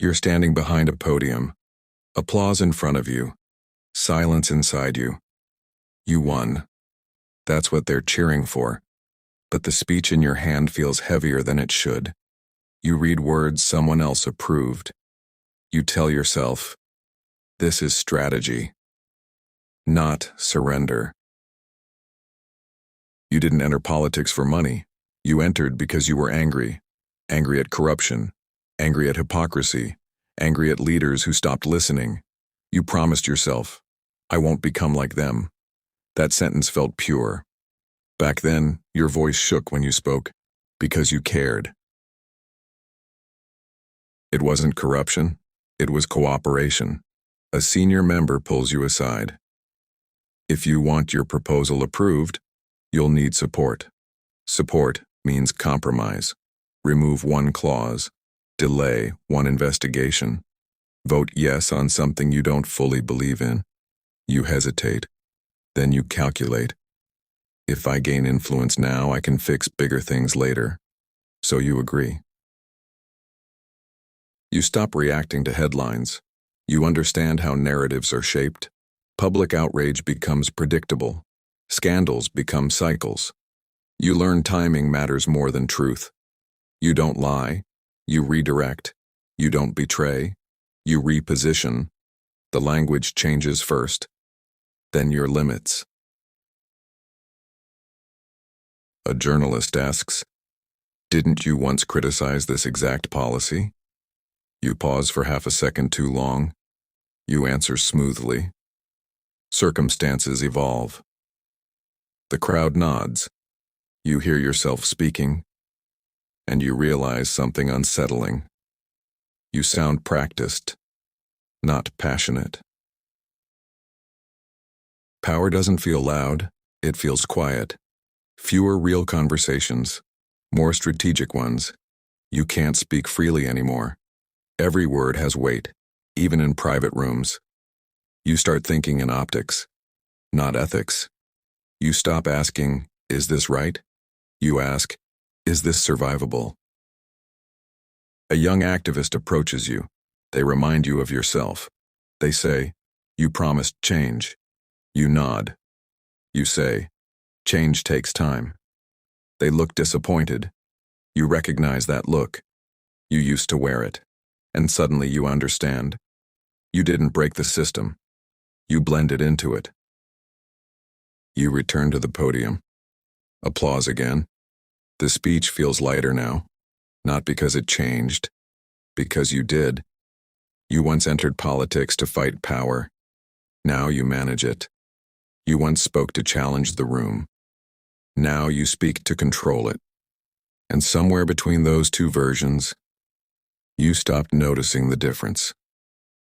You're standing behind a podium. Applause in front of you. Silence inside you. You won. That's what they're cheering for. But the speech in your hand feels heavier than it should. You read words someone else approved. You tell yourself, this is strategy, not surrender. You didn't enter politics for money. You entered because you were angry. Angry at corruption. Angry at hypocrisy. Angry at leaders who stopped listening. You promised yourself, I won't become like them. That sentence felt pure. Back then, your voice shook when you spoke, because you cared. It wasn't corruption, it was cooperation. A senior member pulls you aside. If you want your proposal approved, you'll need support. Support means compromise. Remove one clause. Delay one investigation. Vote yes on something you don't fully believe in. You hesitate. Then you calculate. If I gain influence now, I can fix bigger things later. So you agree. You stop reacting to headlines. You understand how narratives are shaped. Public outrage becomes predictable. Scandals become cycles. You learn timing matters more than truth. You don't lie. You redirect. You don't betray. You reposition. The language changes first. Then your limits. A journalist asks, didn't you once criticize this exact policy? You pause for half a second too long. You answer smoothly. Circumstances evolve. The crowd nods. You hear yourself speaking, and you realize something unsettling. You sound practiced, not passionate. Power doesn't feel loud, it feels quiet. Fewer real conversations, more strategic ones. You can't speak freely anymore. Every word has weight, even in private rooms. You start thinking in optics, not ethics. You stop asking, is this right? You ask, is this survivable? A young activist approaches you. They remind you of yourself. They say, you promised change. You nod. You say, change takes time. They look disappointed. You recognize that look. You used to wear it. And suddenly you understand. You didn't break the system. You blended into it. You return to the podium. Applause again. The speech feels lighter now. Not because it changed. Because you did. You once entered politics to fight power. Now you manage it. You once spoke to challenge the room. Now you speak to control it. And somewhere between those two versions, you stopped noticing the difference.